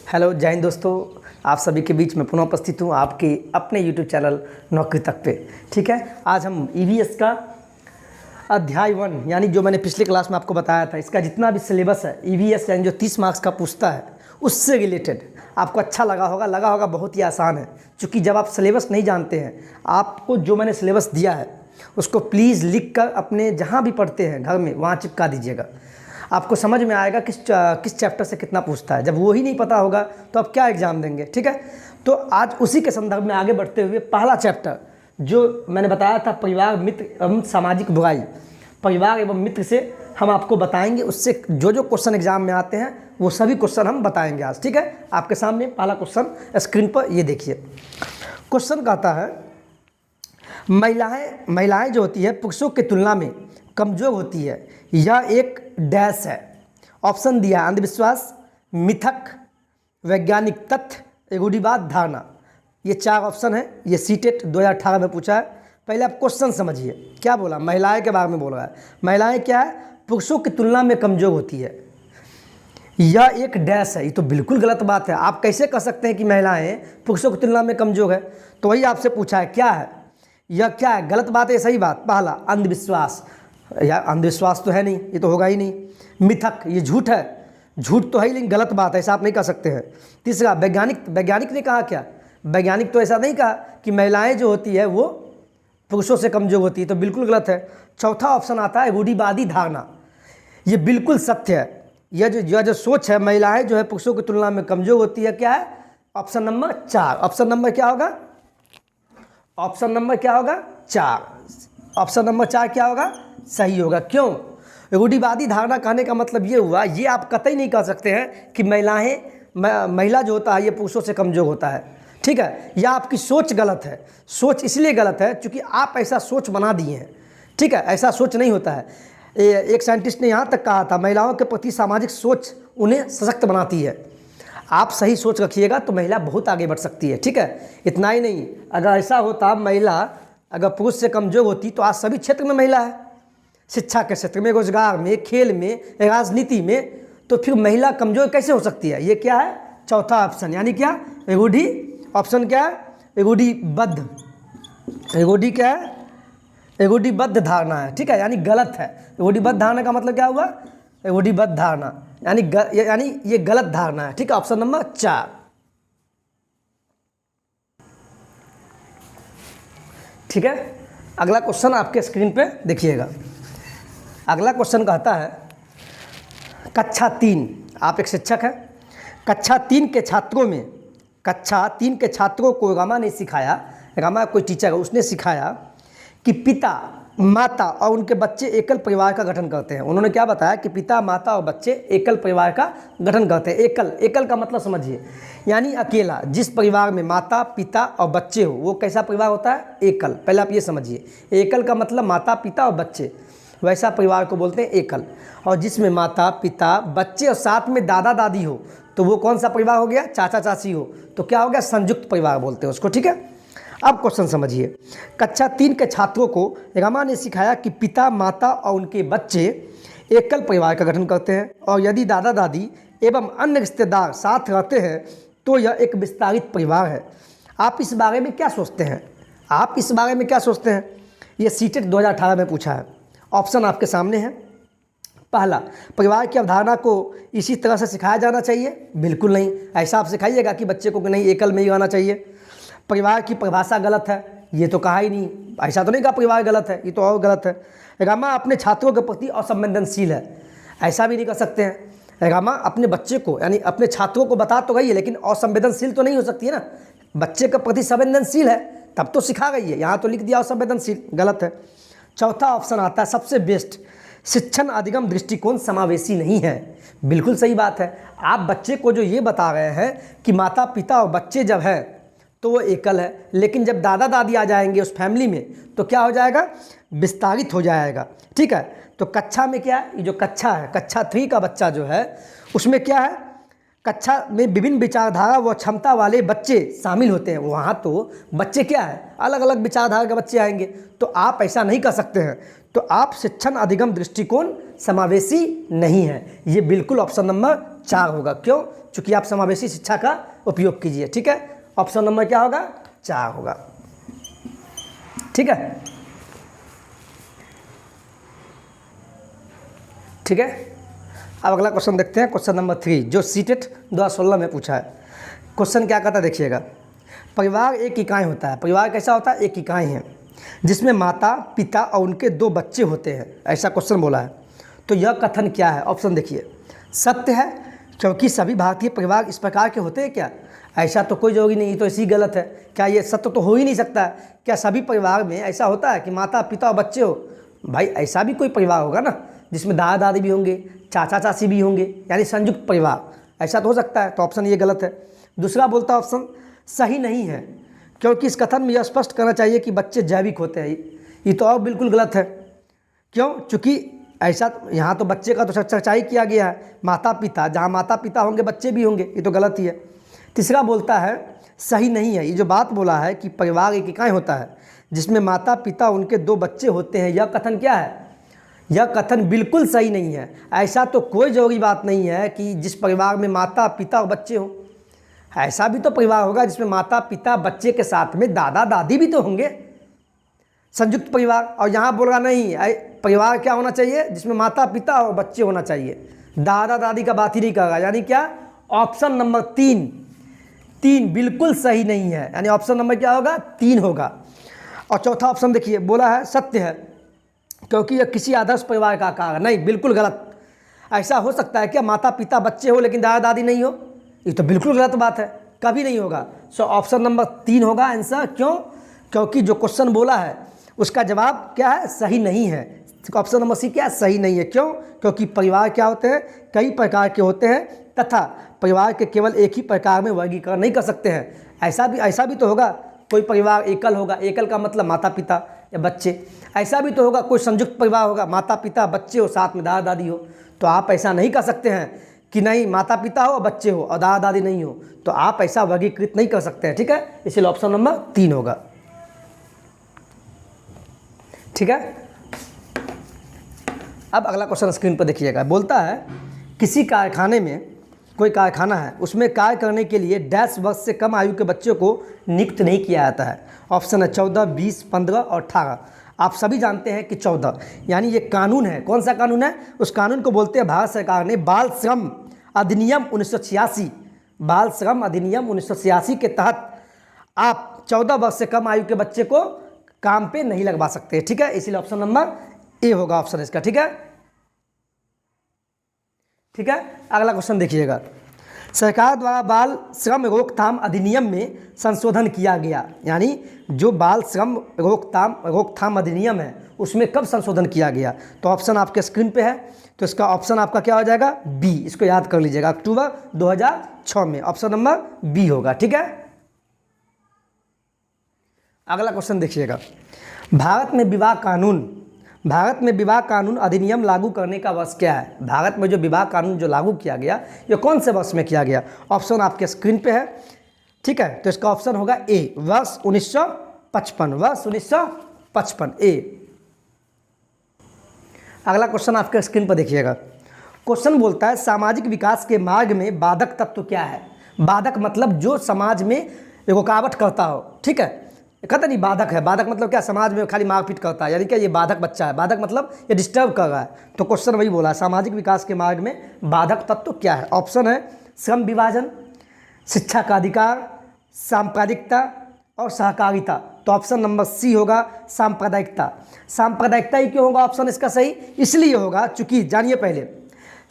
Hello जय हिंद दोस्तों, आप सभी के बीच में पुनः उपस्थित हूँ आपके अपने यूट्यूब चैनल नौकरी तक पे। ठीक है, आज हम ईवीएस का अध्याय 1 यानी जो मैंने पिछले क्लास में आपको बताया था, इसका जितना भी सिलेबस है ईवीएस यानी जो 30 मार्क्स का पूछता है उससे रिलेटेड आपको अच्छा लगा होगा। बहुत ही आसान है, क्योंकि जब आप सिलेबस नहीं जानते हैं, आपको जो मैंने सिलेबस दिया है उसको प्लीज़ लिख कर अपने जहाँ भी पढ़ते हैं घर में वहाँ चिपका दीजिएगा। आपको समझ में आएगा किस चैप्टर से कितना पूछता है। जब वो ही नहीं पता होगा तो आप क्या एग्ज़ाम देंगे। ठीक है, तो आज उसी के संदर्भ में आगे बढ़ते हुए पहला चैप्टर जो मैंने बताया था, परिवार, मित्र एवं सामाजिक बुराई, परिवार एवं मित्र से हम आपको बताएंगे। उससे जो क्वेश्चन एग्जाम में आते हैं वो सभी क्वेश्चन हम बताएंगे आज। ठीक है, आपके सामने पहला क्वेश्चन स्क्रीन पर ये देखिए। क्वेश्चन कहता है, महिलाएं जो होती है पुरुषों की तुलना में कमज़ोर होती है, यह एक डैश है। ऑप्शन दिया है अंधविश्वास, मिथक, वैज्ञानिक तथ्य, रूढ़िवाद, धारणा। ये 4 ऑप्शन है। ये सीटेट 2018 में पूछा है। पहले आप क्वेश्चन समझिए, क्या बोला, महिलाएं के बारे में बोल रहा है। महिलाएं क्या है, पुरुषों की तुलना में कमज़ोर होती है, यह एक डैश है। ये तो बिल्कुल गलत बात है। आप कैसे कह सकते हैं कि महिलाएं पुरुषों की तुलना में कमज़ोर है? तो वही आपसे पूछा है, क्या है यह, क्या है, गलत बात है, सही बात। पहला अंधविश्वास, यार अंधविश्वास तो है नहीं, ये तो होगा ही नहीं। मिथक, ये झूठ है, झूठ तो है ही लेकिन गलत बात है, ऐसा आप नहीं कह सकते हैं। तीसरा वैज्ञानिक ने कहा क्या, वैज्ञानिक तो ऐसा नहीं कहा कि महिलाएं जो होती है वो पुरुषों से कमजोर होती है, तो बिल्कुल गलत है। चौथा ऑप्शन आता है रूढ़िवादी धारणा, ये बिल्कुल सत्य है। यह जो सोच है, महिलाएं जो है पुरुषों की तुलना में कमजोर होती है, क्या है, ऑप्शन नंबर 4। ऑप्शन नंबर क्या होगा, ऑप्शन नंबर क्या होगा, 4। ऑप्शन नंबर 4 क्या होगा, सही होगा। क्यों? रूढ़िवादी धारणा कहने का मतलब ये हुआ, ये आप कतई नहीं कह सकते हैं कि महिला जो होता है ये पुरुषों से कमजोर होता है। ठीक है, यह आपकी सोच गलत है। सोच इसलिए गलत है क्योंकि आप ऐसा सोच बना दिए हैं। ठीक है, ऐसा सोच नहीं होता है। एक साइंटिस्ट ने यहाँ तक कहा था, महिलाओं के प्रति सामाजिक सोच उन्हें सशक्त बनाती है। आप सही सोच रखिएगा तो महिला बहुत आगे बढ़ सकती है। ठीक है, इतना ही नहीं, अगर ऐसा होता महिला अगर पुरुष से कमजोर होती तो आज सभी क्षेत्र में महिला है, शिक्षा के क्षेत्र में, रोजगार में, खेल में, राजनीति में, तो फिर महिला कमजोर कैसे हो सकती है? ये क्या है, चौथा ऑप्शन, यानी क्या, ऑप्शन क्या है, रूढ़िबद्ध, क्या है, रूढ़िबद्ध धारणा है। ठीक है, यानी गलत है। रूढ़िबद्ध धारणा का मतलब क्या हुआ, रूढ़िबद्ध धारणा यानी ये गलत धारणा है। ठीक है, ऑप्शन नंबर 4। ठीक है, अगला क्वेश्चन आपके स्क्रीन पे देखिएगा। अगला क्वेश्चन कहता है, कक्षा 3, आप एक शिक्षक हैं, कक्षा 3 के छात्रों को रमा ने सिखाया, रमा कोई टीचर है, उसने सिखाया कि पिता, माता और उनके बच्चे एकल परिवार का गठन करते हैं। उन्होंने क्या बताया कि पिता, माता और बच्चे एकल परिवार का गठन करते हैं। एकल का मतलब समझिए, यानी अकेला। जिस परिवार में माता, पिता और बच्चे हो वो कैसा परिवार होता है, एकल। पहले आप ये समझिए, एकल का मतलब माता, पिता और बच्चे, वैसा परिवार को बोलते हैं एकल। और जिसमें माता, पिता, बच्चे और साथ में दादा दादी हो तो वो कौन सा परिवार हो गया, चाचा चाची हो तो क्या हो गया, संयुक्त परिवार बोलते हैं उसको। ठीक है, अब क्वेश्चन समझिए। कक्षा 3 के छात्रों को रमा ने सिखाया कि पिता, माता और उनके बच्चे एकल परिवार का गठन करते हैं, और यदि दादा दादी एवं अन्य रिश्तेदार साथ रहते हैं तो यह एक विस्तारित परिवार है। आप इस बारे में क्या सोचते हैं? ये सीटेट 2018 में पूछा है। ऑप्शन आपके सामने है। पहला, परिवार की अवधारणा को इसी तरह से सिखाया जाना चाहिए, बिल्कुल नहीं। ऐसा आप सिखाइएगा कि बच्चे को नहीं एकल में ही रहना चाहिए। परिवार की परिभाषा गलत है, ये तो कहा ही नहीं, ऐसा तो नहीं कहा परिवार गलत है, ये तो और गलत है। रमा अपने छात्रों के प्रति असंवेदनशील है, ऐसा भी नहीं कर सकते हैं। रमा अपने बच्चे को यानी अपने छात्रों को बता तो गई है, लेकिन असंवेदनशील तो नहीं हो सकती है ना। बच्चे के प्रति संवेदनशील है तब तो सिखा गई है, यहाँ तो लिख दिया असंवेदनशील, गलत है। चौथा ऑप्शन आता है सबसे बेस्ट, शिक्षण अधिगम दृष्टिकोण समावेशी नहीं है, बिल्कुल सही बात है। आप बच्चे को जो ये बता रहे हैं कि माता, पिता और बच्चे जब है तो वो एकल है, लेकिन जब दादा दादी आ जाएंगे उस फैमिली में तो क्या हो जाएगा, विस्तारित हो जाएगा। ठीक है, तो कक्षा में क्या है, ये जो कक्षा है, कक्षा 3 का बच्चा जो है उसमें क्या है, कक्षा में विभिन्न विचारधारा व क्षमता वाले बच्चे शामिल होते हैं। वहाँ तो बच्चे क्या है, अलग अलग विचारधारा के बच्चे आएंगे, तो आप ऐसा नहीं कर सकते हैं। तो आप शिक्षण अधिगम दृष्टिकोण समावेशी नहीं है। ये बिल्कुल ऑप्शन नंबर 4 होगा। क्यों? चूँकि आप समावेशी शिक्षा का उपयोग कीजिए। ठीक है, ऑप्शन नंबर क्या होगा? 4 होगा। ठीक है, ठीक है। अब अगला क्वेश्चन देखते हैं, क्वेश्चन नंबर 3, जो सीटेट 2016 में पूछा है। क्वेश्चन क्या कहता है देखिएगा। परिवार एक इकाई होता है। परिवार कैसा होता है? एक इकाई है जिसमें माता पिता और उनके 2 बच्चे होते हैं, ऐसा क्वेश्चन बोला है। तो यह कथन क्या है? ऑप्शन देखिए, सत्य है, क्योंकि सभी भारतीय परिवार इस प्रकार के होते हैं क्या? ऐसा तो कोई जरूरी नहीं, तो इसी गलत है। क्या ये सत्य तो हो ही नहीं सकता है? क्या सभी परिवार में ऐसा होता है कि माता पिता और बच्चे हो? भाई ऐसा भी कोई परिवार होगा ना जिसमें दादा दादी भी होंगे, चाचा चाची भी होंगे, यानी संयुक्त परिवार, ऐसा तो हो सकता है। तो ऑप्शन ये गलत है। दूसरा बोलता है ऑप्शन सही नहीं है, क्योंकि इस कथन में यह स्पष्ट करना चाहिए कि बच्चे जैविक होते हैं। ये तो और बिल्कुल गलत है। क्यों? चूँकि ऐसा यहाँ तो बच्चे का तो चर्चा ही किया गया है, माता पिता, जहाँ माता पिता होंगे बच्चे भी होंगे, ये तो गलत ही है। तीसरा बोलता है सही नहीं है। ये जो बात बोला है कि परिवार एक इकाई होता है जिसमें माता पिता उनके 2 बच्चे होते हैं, यह कथन क्या है? यह कथन बिल्कुल सही नहीं है। ऐसा तो कोई जरूरी बात नहीं है कि जिस परिवार में माता पिता और बच्चे हों। ऐसा भी तो परिवार होगा जिसमें माता पिता बच्चे के साथ में दादा दादी भी तो होंगे, संयुक्त परिवार। और यहाँ बोल रहा नहीं, परिवार क्या होना चाहिए? जिसमें माता पिता और बच्चे होना चाहिए, दादा दादी का बात ही नहीं कर रहा। यानी क्या? ऑप्शन नंबर 3 बिल्कुल सही नहीं है। यानी ऑप्शन नंबर क्या होगा? 3 होगा। और चौथा ऑप्शन देखिए, बोला है सत्य है, क्योंकि यह किसी आदर्श परिवार का आकार है। नहीं, बिल्कुल गलत। ऐसा हो सकता है क्या माता पिता बच्चे हो लेकिन दादा दादी नहीं हो? ये तो बिल्कुल गलत बात है, कभी नहीं होगा। सो ऑप्शन नंबर 3 होगा आंसर। क्यों? क्योंकि जो क्वेश्चन बोला है उसका जवाब क्या है? सही नहीं है। ऑप्शन नंबर सी क्या है? सही नहीं है। क्यों? क्योंकि परिवार क्या होते हैं? कई प्रकार के होते हैं, तथा परिवार के केवल एक ही प्रकार में वर्गीकरण नहीं कर सकते हैं। ऐसा भी तो होगा, कोई परिवार एकल होगा, एकल का मतलब माता पिता या बच्चे। ऐसा भी तो होगा कोई संयुक्त परिवार होगा, माता पिता बच्चे हो, साथ में दादा दादी हो। तो आप ऐसा नहीं कर सकते हैं कि नहीं माता पिता हो बच्चे हो और दादा दादी नहीं हो। तो आप ऐसा वर्गीकृत नहीं कर सकते हैं। ठीक है, इसलिए ऑप्शन नंबर 3 होगा। ठीक है, अब अगला क्वेश्चन स्क्रीन पर देखिएगा। बोलता है किसी कारखाने में, कोई कारखाना है, उसमें कार्य करने के लिए डैश वर्ष से कम आयु के बच्चों को नियुक्त नहीं किया जाता है। ऑप्शन है 14, 20, 15 और 18। आप सभी जानते हैं कि 14, यानी ये कानून है। कौन सा कानून है? उस कानून को बोलते हैं, भारत सरकार ने बाल श्रम अधिनियम 1986, बाल श्रम अधिनियम 1986 के तहत आप 14 वर्ष से कम आयु के बच्चे को काम पे नहीं लगवा सकते। ठीक है, इसलिए ऑप्शन नंबर ए होगा ऑप्शन इसका। ठीक है, ठीक है। अगला क्वेश्चन देखिएगा। सरकार द्वारा बाल श्रम रोकथाम अधिनियम में संशोधन किया गया, यानी जो बाल श्रम रोकथाम अधिनियम है उसमें कब संशोधन किया गया? तो ऑप्शन आपके स्क्रीन पे है। तो इसका ऑप्शन आपका क्या हो जाएगा? बी। इसको याद कर लीजिएगा, अक्टूबर 2006 में ऑप्शन नंबर बी होगा। ठीक है, अगला क्वेश्चन देखिएगा। भारत में विवाह कानून अधिनियम लागू करने का वर्ष क्या है? भारत में जो विवाह कानून जो लागू किया गया, ये कौन से वर्ष में किया गया? ऑप्शन आपके स्क्रीन पे है। ठीक है, तो इसका ऑप्शन होगा ए, वर्ष 1955, वर्ष 1955 ए। अगला क्वेश्चन आपके स्क्रीन पर देखिएगा। क्वेश्चन बोलता है सामाजिक विकास के मार्ग में बाधक तत्व क्या है? बाधक मतलब जो समाज में रुकावट करता हो। ठीक है, कहता नहीं बाधक है। बाधक मतलब क्या? समाज में खाली मारपीट करता है, यानी क्या ये बाधक बच्चा है। बाधक मतलब ये डिस्टर्ब कर रहा है। तो क्वेश्चन वही बोला है, सामाजिक विकास के मार्ग में बाधक तत्व क्या है? ऑप्शन है श्रम विभाजन, शिक्षा का अधिकार, सांप्रदायिकता और सहकारिता। तो ऑप्शन नंबर सी होगा सांप्रदायिकता। सांप्रदायिकता ही क्यों होगा ऑप्शन इसका सही? इसलिए होगा चूंकि जानिए पहले,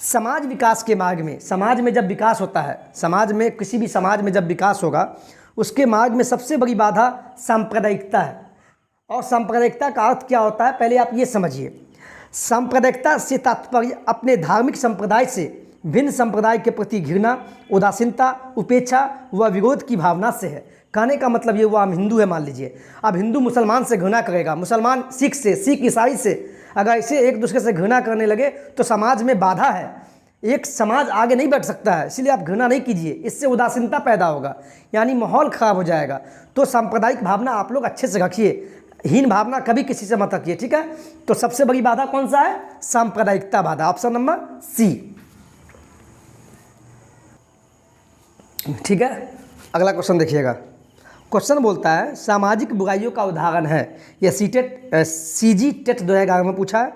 समाज विकास के मार्ग में, समाज में जब विकास होता है, समाज में किसी भी समाज में जब विकास होगा उसके मार्ग में सबसे बड़ी बाधा सांप्रदायिकता है। और सांप्रदायिकता का अर्थ क्या होता है पहले आप ये समझिए। सांप्रदायिकता से तात्पर्य अपने धार्मिक संप्रदाय से भिन्न संप्रदाय के प्रति घृणा, उदासीनता, उपेक्षा व विरोध की भावना से है। कहने का मतलब ये हुआ, हम हिंदू है मान लीजिए, अब हिंदू मुसलमान से घृणा करेगा, मुसलमान सिख से, सिख ईसाई से, अगर ऐसे एक दूसरे से घृणा करने लगे तो समाज में बाधा है, एक समाज आगे नहीं बढ़ सकता है, इसलिए आप घृणा नहीं कीजिए, इससे उदासीनता पैदा होगा, यानी माहौल खराब हो जाएगा। तो सांप्रदायिक भावना आप लोग अच्छे से रखिए, हीन भावना कभी किसी से मत रखिए, ठीक है। तो सबसे बड़ी बाधा कौन सा है? सांप्रदायिकता बाधा, ऑप्शन नंबर सी, ठीक है। अगला क्वेश्चन देखिएगा। क्वेश्चन बोलता है सामाजिक बुराइयों का उदाहरण है, यह सीजी टेट 2011 में पूछा है।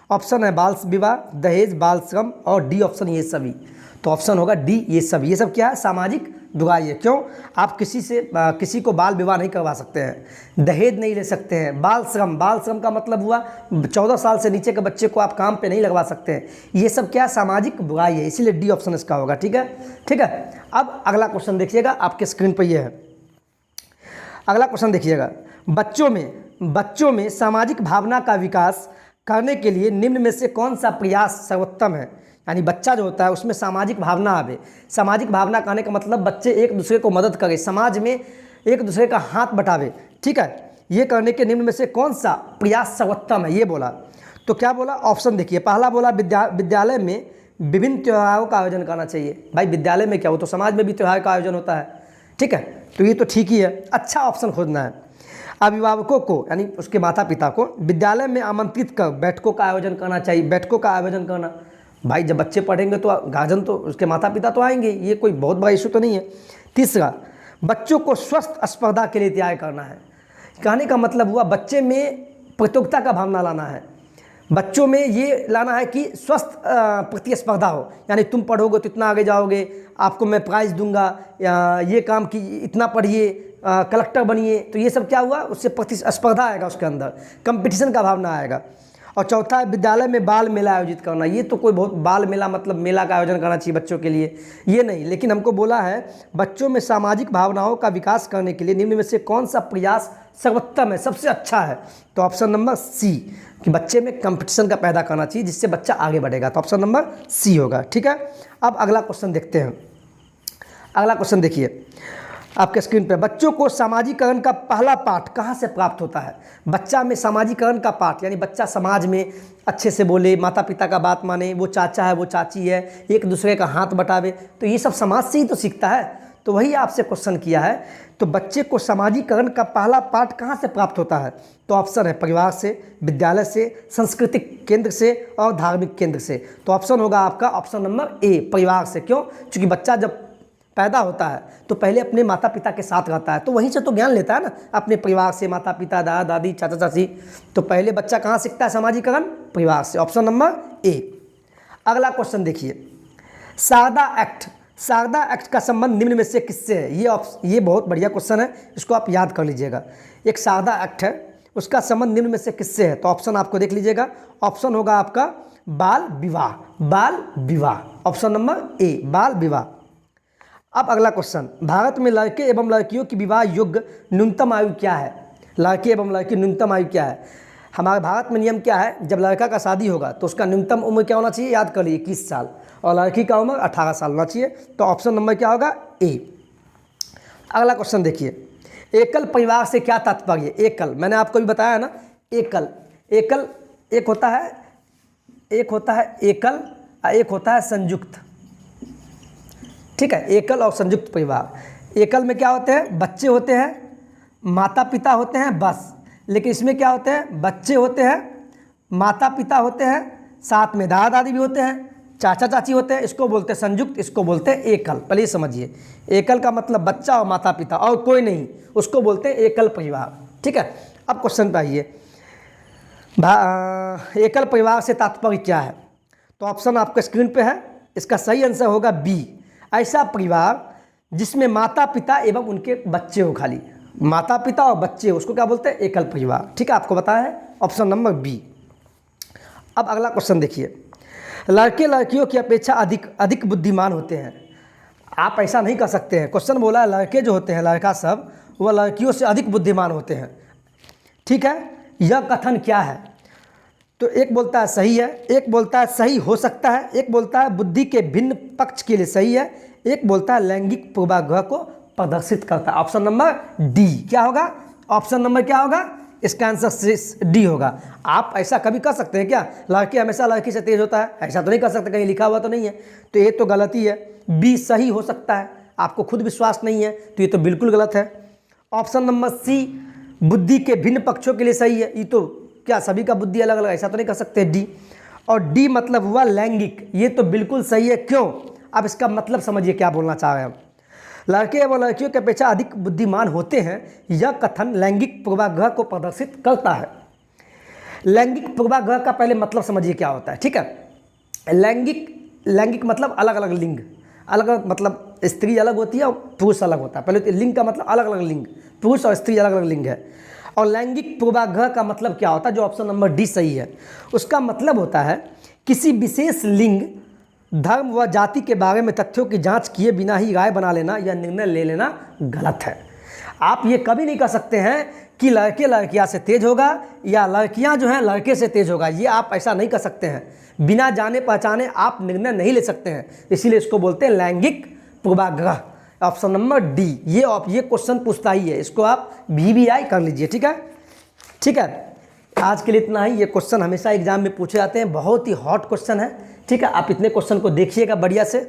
ऑप्शन है बाल विवाह, दहेज, बाल श्रम और डी ऑप्शन ये सभी। तो ऑप्शन होगा डी ये सभी। ये सब क्या है? सामाजिक बुराई है। क्यों? आप किसी को बाल विवाह नहीं करवा सकते हैं, दहेज नहीं ले सकते हैं, बाल श्रम का मतलब हुआ 14 साल से नीचे के बच्चे को आप काम पे नहीं लगवा सकते हैं। ये सब क्या सामाजिक बुराई है, इसीलिए डी ऑप्शन इसका होगा, ठीक है, ठीक है। अब अगला क्वेश्चन देखिएगा, आपके स्क्रीन पर ये है। अगला क्वेश्चन देखिएगा, बच्चों में सामाजिक भावना का विकास करने के लिए निम्न में से कौन सा प्रयास सर्वोत्तम है? यानी बच्चा जो होता है उसमें सामाजिक भावना आवे। सामाजिक भावना कहने का मतलब बच्चे एक दूसरे को मदद करें, समाज में एक दूसरे का हाथ बटावे, ठीक है। ये करने के निम्न में से कौन सा प्रयास सर्वोत्तम है, ये बोला। तो क्या बोला? ऑप्शन देखिए, पहला बोला विद्यालय में विभिन्न त्योहारों का आयोजन करना चाहिए। भाई विद्यालय में क्या हो, तो समाज में भी त्यौहार का आयोजन होता है, ठीक है। तो ये तो ठीक ही है, अच्छा ऑप्शन खोजना है। अभिभावकों को यानी उसके माता पिता को विद्यालय में आमंत्रित कर बैठकों का आयोजन करना चाहिए। बैठकों का आयोजन करना, भाई जब बच्चे पढ़ेंगे तो गार्जियन तो उसके माता पिता तो आएंगे, ये कोई बहुत बड़ा इशू तो नहीं है। तीसरा, बच्चों को स्वस्थ स्पर्धा के लिए तैयार करना है। कहने का मतलब हुआ बच्चे में प्रतियोगिता का भावना लाना है, बच्चों में ये लाना है कि स्वस्थ प्रतिस्पर्धा हो, यानी तुम पढ़ोगे तो इतना आगे जाओगे, आपको मैं प्राइज़ दूंगा, या ये काम की इतना पढ़िए, कलेक्टर बनिए। तो ये सब क्या हुआ, उससे प्रतिस्पर्धा आएगा, उसके अंदर कंपटीशन का भावना आएगा। और चौथा है विद्यालय में बाल मेला आयोजित करना। ये तो कोई बहुत बाल मेला मतलब मेला का आयोजन करना चाहिए बच्चों के लिए, ये नहीं। लेकिन हमको बोला है बच्चों में सामाजिक भावनाओं का विकास करने के लिए निम्न में से कौन सा प्रयास सर्वोत्तम है, सबसे अच्छा है? तो ऑप्शन नंबर सी, कि बच्चे में कंपटीशन का पैदा करना चाहिए जिससे बच्चा आगे बढ़ेगा। तो ऑप्शन नंबर सी होगा, ठीक है। अब अगला क्वेश्चन देखते हैं। अगला क्वेश्चन देखिए आपके स्क्रीन पे, बच्चों को सामाजिकरण का पहला पाठ कहाँ से प्राप्त होता है? बच्चा में सामाजिकरण का पाठ यानी बच्चा समाज में अच्छे से बोले, माता पिता का बात माने, वो चाचा है वो चाची है, एक दूसरे का हाथ बटावे, तो ये सब समाज से ही तो सीखता है। तो वही आपसे क्वेश्चन किया है। तो बच्चे को सामाजिकरण का पहला पाठ कहाँ से प्राप्त होता है? तो ऑप्शन है परिवार से, विद्यालय से, सांस्कृतिक केंद्र से और धार्मिक केंद्र से। तो ऑप्शन होगा आपका ऑप्शन नंबर ए, परिवार से। क्यों? क्योंकि बच्चा जब पैदा होता है तो पहले अपने माता पिता के साथ रहता है, तो वहीं से तो ज्ञान लेता है ना, अपने परिवार से, माता पिता, दादा दादी, चाचा चाची। तो पहले बच्चा कहाँ सीखता है सामाजिकरण? परिवार से। Option number A. अगला क्वेश्चन देखिए, शारदा एक्ट का संबंध निम्न में से किससे है? ये बहुत बढ़िया क्वेश्चन है, इसको आप याद कर लीजिएगा। एक शारदा एक्ट है, उसका संबंध निम्न में से किससे है? तो ऑप्शन आपको देख लीजिएगा, ऑप्शन होगा आपका बाल विवाह, ऑप्शन नंबर ए, बाल विवाह। अब अगला क्वेश्चन, भारत में लड़के एवं लड़कियों की विवाह योग्य न्यूनतम आयु क्या है? लड़के एवं लड़की न्यूनतम आयु क्या है? हमारे भारत में नियम क्या है, जब लड़का का शादी होगा तो उसका न्यूनतम उम्र क्या होना चाहिए? याद कर लीजिए 21 साल, और लड़की का उम्र 18 साल होना चाहिए। तो ऑप्शन नंबर क्या होगा? ए। अगला क्वेश्चन देखिए, एकल परिवार से क्या तात्पर्य? एकल, मैंने आपको भी बताया ना, एकल एक होता है एकल और एक होता है संयुक्त, ठीक है। एकल और संयुक्त परिवार। एकल में क्या होते हैं? बच्चे होते हैं, माता पिता होते हैं, बस। लेकिन इसमें क्या होते हैं? बच्चे होते हैं, माता पिता होते हैं, साथ में दादा दादी भी होते हैं, चाचा चाची होते हैं। इसको बोलते हैं संयुक्त, इसको बोलते हैं एकल। पहले समझिए, एकल का मतलब बच्चा और माता पिता और कोई नहीं, उसको बोलते हैं एकल परिवार, ठीक है। अब क्वेश्चन पे आइए, एकल परिवार से तात्पर्य क्या है? तो ऑप्शन आपके स्क्रीन पे है, इसका सही आंसर होगा बी, ऐसा परिवार जिसमें माता पिता एवं उनके बच्चे हो, खाली माता पिता और बच्चे हो, उसको क्या बोलते हैं? एकल परिवार, ठीक है। आपको बताया है ऑप्शन नंबर बी। अब अगला क्वेश्चन देखिए, लड़के लड़कियों की अपेक्षा अधिक बुद्धिमान होते हैं। आप ऐसा नहीं कर सकते हैं, क्वेश्चन बोला लड़के जो होते हैं, लड़का सब, वह लड़कियों से अधिक बुद्धिमान होते हैं, ठीक है। यह कथन क्या है? तो एक बोलता है सही है, एक बोलता है सही हो सकता है, एक बोलता है बुद्धि के भिन्न पक्ष के लिए सही है, एक बोलता है लैंगिक पूर्वाग्रह को प्रदर्शित करता है। ऑप्शन नंबर डी क्या होगा? ऑप्शन नंबर क्या होगा? इसका आंसर डी होगा। आप ऐसा कभी कर सकते हैं क्या, लड़के हमेशा लड़की से तेज होता है, ऐसा तो नहीं कर सकते, कहीं लिखा हुआ तो नहीं है, तो ये तो गलती है। बी सही हो सकता है, आपको खुद विश्वास नहीं है तो ये तो बिल्कुल गलत है। ऑप्शन नंबर सी बुद्धि के भिन्न पक्षों के लिए सही है, ये तो क्या सभी का बुद्धि अलग अलग, ऐसा तो नहीं कर सकते डी। और डी मतलब हुआ लैंगिक, ये तो बिल्कुल सही है। क्यों, अब इसका मतलब समझिए क्या बोलना चाह रहे हैं हम। लड़के एवं लड़कियों की अपेक्षा अधिक बुद्धिमान होते हैं, यह कथन लैंगिक पूर्वाग्रह को प्रदर्शित करता है। लैंगिक पूर्वाग्रह का पहले मतलब समझिए क्या होता है, ठीक है। लैंगिक मतलब अलग अलग लिंग, अलग अलग मतलब स्त्री अलग होती है और पुरुष अलग होता है। पहले तो लिंग का मतलब अलग अलग लिंग, पुरुष और स्त्री अलग अलग लिंग है। और लैंगिक पूर्वाग्रह का मतलब क्या होता है, जो ऑप्शन नंबर डी सही है, उसका मतलब होता है किसी विशेष लिंग, धर्म व जाति के बारे में तथ्यों की जांच किए बिना ही राय बना लेना या निर्णय ले लेना गलत है। आप ये कभी नहीं कह सकते हैं कि लड़के लड़कियां से तेज होगा या लड़कियां जो हैं लड़के से तेज होगा, ये आप ऐसा नहीं कर सकते हैं। बिना जाने पहचाने आप निर्णय नहीं ले सकते हैं, इसीलिए इसको बोलते हैं लैंगिक पूर्वाग्रह। ऑप्शन नंबर डी, ये क्वेश्चन पूछता ही है, इसको आप VBI कर लीजिए, ठीक है। ठीक है, आज के लिए इतना ही। ये क्वेश्चन हमेशा एग्जाम में पूछे जाते हैं, बहुत ही हॉट क्वेश्चन है, ठीक है। आप इतने क्वेश्चन को देखिएगा बढ़िया से,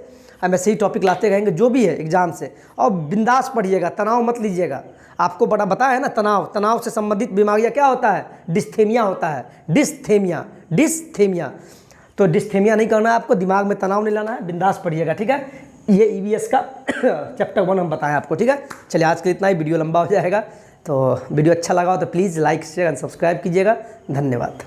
हम ऐसे ही टॉपिक लाते रहेंगे जो भी है एग्जाम से, और बिंदास पढ़िएगा, तनाव मत लीजिएगा। आपको बड़ा बताया है ना, तनाव से संबंधित बीमारियां क्या होता है, डिस्थेमिया होता है, डिस्थेमिया। तो डिस्थेमिया नहीं करना है आपको, दिमाग में तनाव नहीं लाना है, बिंदास पढ़िएगा, ठीक है। ये EVS का चैप्टर 1 हम बताएं आपको, ठीक है। चलिए आज के लिए इतना ही, वीडियो लंबा हो जाएगा, तो वीडियो अच्छा लगा हो तो please like share and subscribe कीजिएगा। धन्यवाद।